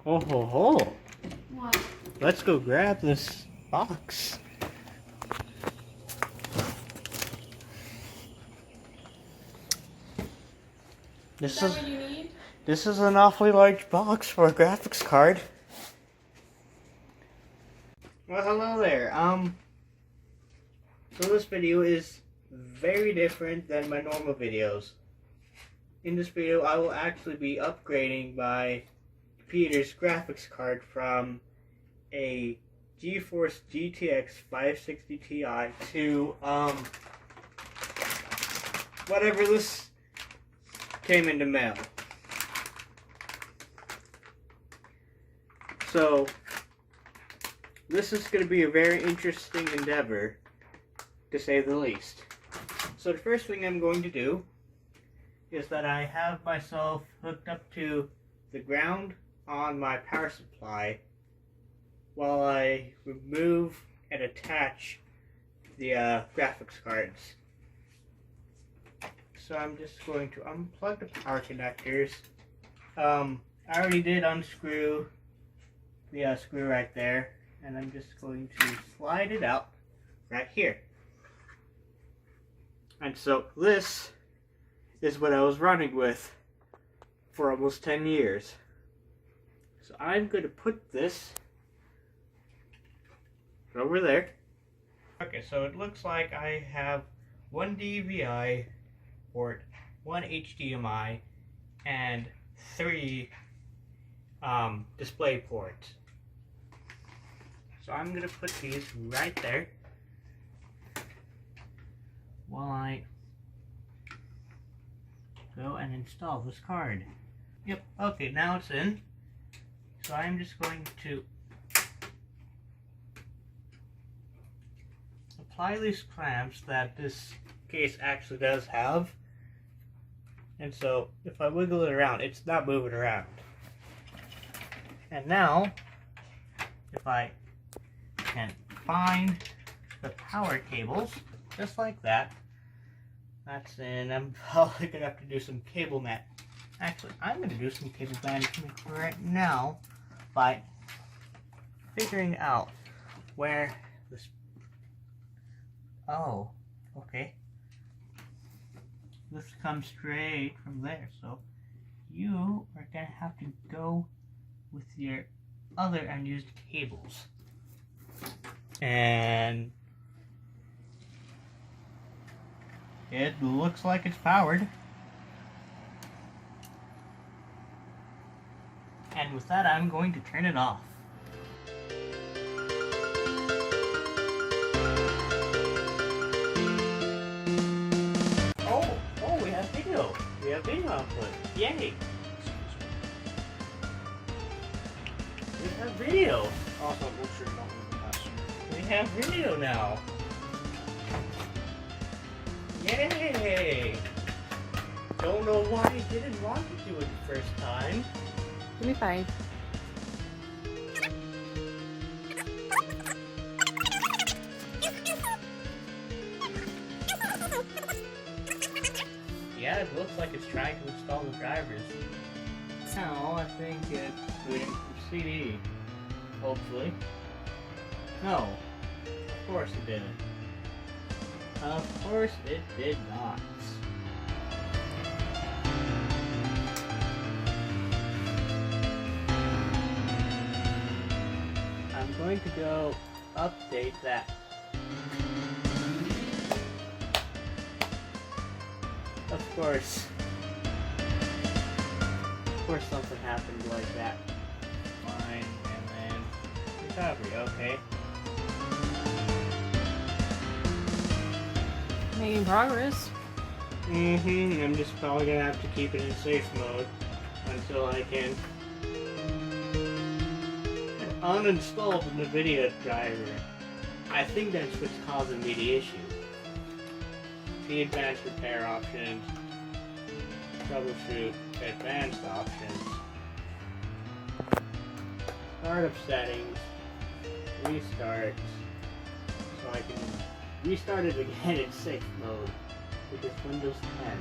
Oh ho ho! What? Let's go grab this box. Is that what you need? This is an awfully large box for a graphics card. Well, hello there. So this video is very different than my normal videos. In this video, I will actually be upgrading my computer's graphics card from a GeForce GTX 560 Ti to whatever this came in the mail. So this is going to be a very interesting endeavor, to say the least. So the first thing I'm going to do is that I have myself hooked up to the ground on my power supply while I remove and attach the graphics cards. So I'm just going to unplug the power connectors. I already did unscrew the screw right there, and I'm just going to slide it out right here. And so this is what I was running with for almost 10 years. So I'm going to put this over there. Okay, so it looks like I have one DVI port, one HDMI, and 3 display ports. So I'm going to put these right there while I go and install this card. Yep, okay, now it's in. So I'm just going to apply these clamps that this case actually does have. And so if I wiggle it around, it's not moving around. And now, if I can find the power cables, just like that, that's in. I'm probably going to have to do some cable mat. Actually, I'm going to do some cable management right now by figuring out where this... Oh, okay. This comes straight from there, so you are going to have to go with your other unused cables. And it looks like it's powered. And with that, I'm going to turn it off. Oh, we have video. We have video output. Yay! We have video. Also, make sure you don't leave the passenger. We have video now. Yay! Don't know why I didn't want to do it the first time. You'll be fine. Yeah, it looks like it's trying to install the drivers. Now, I think it's booting from CD. Hopefully. No. Of course it didn't. Of course it did not. I'm going to go update that. Of course something happened like that. Fine, and then recovery, okay. Making progress. I'm just probably gonna have to keep it in safe mode until I can uninstall the NVIDIA driver. I think that's what's causing me the issue. See advanced repair options, troubleshoot advanced options, startup settings, restart, so I can restart it again in safe mode with this Windows 10.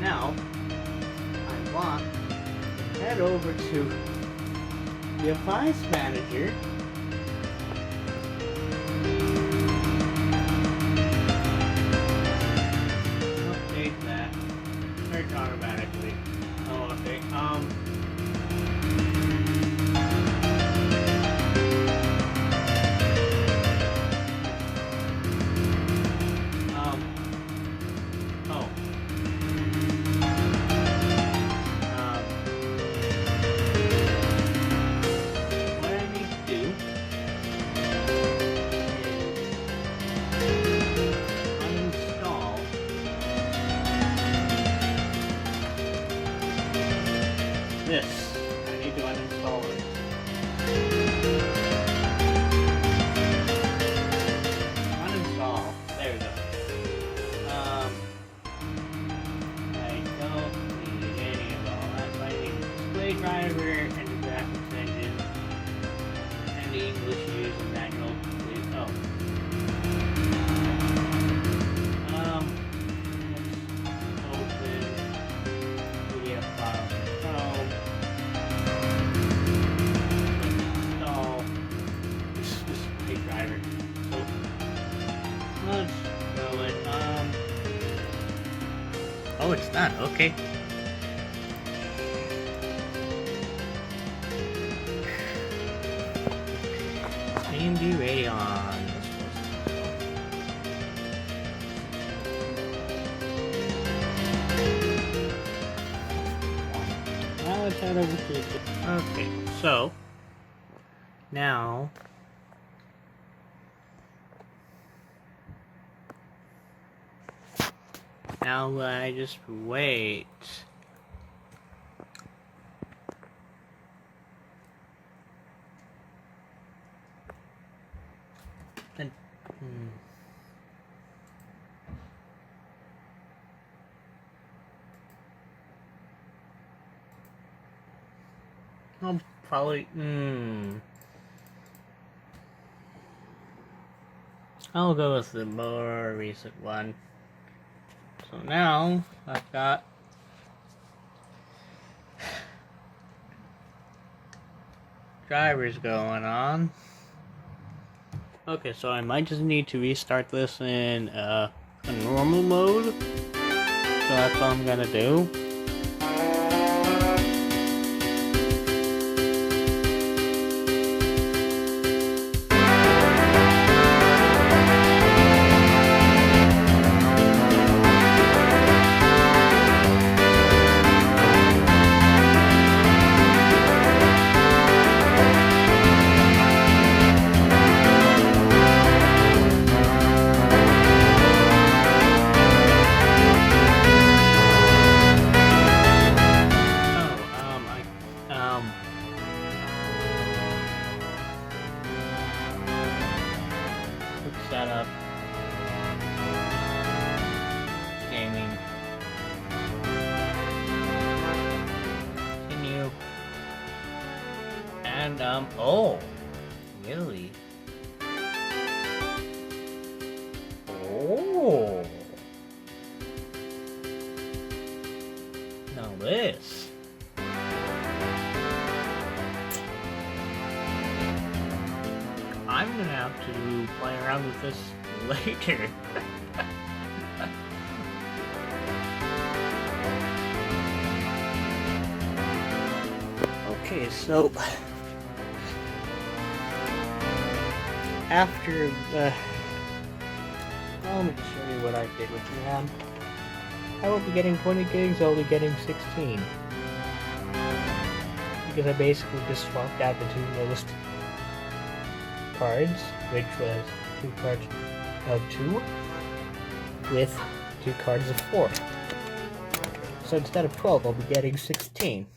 Now, I want to head over to the Appliance Manager. Update that. Search automatically. Oh, okay. What I need to do is uninstall this. I need to uninstall it. Uninstall. There we go. I don't need any of all that. So I need the display driver and the graphics engine and the English use and manual. Oh. Let's open PDF file from Chrome. Install this display driver. So let's go it. Oh, it's done. Okay. AMD Radeon. Now let's head over to it. Okay, so now I just wait. And I'll probably I'll go with the more recent one. So now I've got drivers going on. Okay, so I might just need to restart this in a normal mode. So that's what I'm gonna do. Setup, gaming, continue, and oh, really? Oh, now this. I'm gonna have to play around with this later. Okay, so after the let me show you what I did with RAM. I won't be getting 20 gigs, I'll be getting 16. Because I basically just swapped out the two lowest cards, which was 2 cards of 2 with 2 cards of 4. So instead of 12, I'll be getting 16.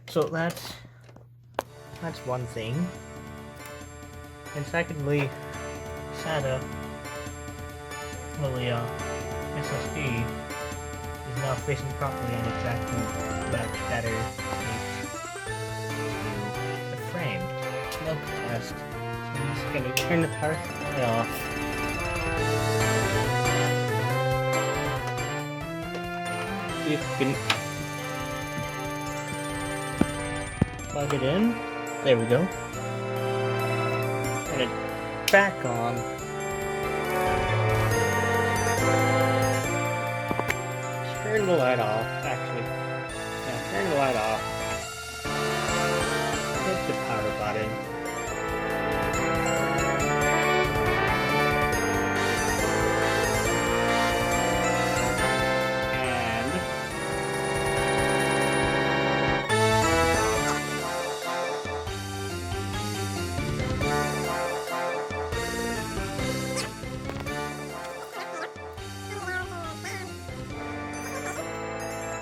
So that's one thing. And secondly, SATA, well, the SSD is now facing properly and it's actually much better to the frame. Look test. So I'm just gonna turn the power supply off. see if we can plug it in. There we go. And it's back on. Turn the light off, actually. Yeah, turn the light off. Hit the power button.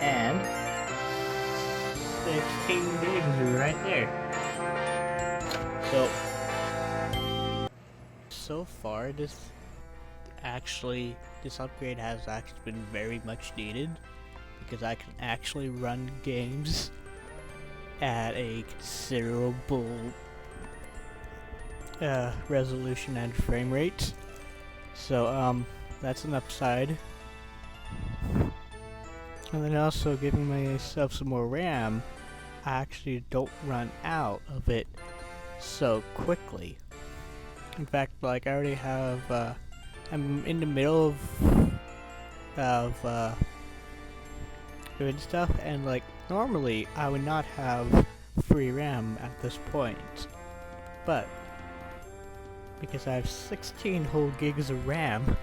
And 16 gigs right there. So far this upgrade has actually been very much needed, because I can actually run games at a considerable resolution and frame rate. So that's an upside. And then also giving myself some more RAM, I actually don't run out of it so quickly. In fact, like, I already have, I'm in the middle of doing stuff, and like, normally I would not have free RAM at this point. But, because I have 16 whole gigs of RAM,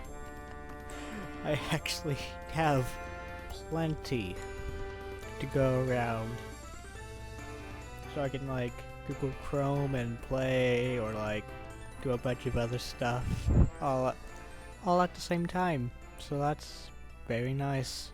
I actually have plenty to go around, so I can like Google Chrome and play, or like do a bunch of other stuff all at the same time. So that's very nice.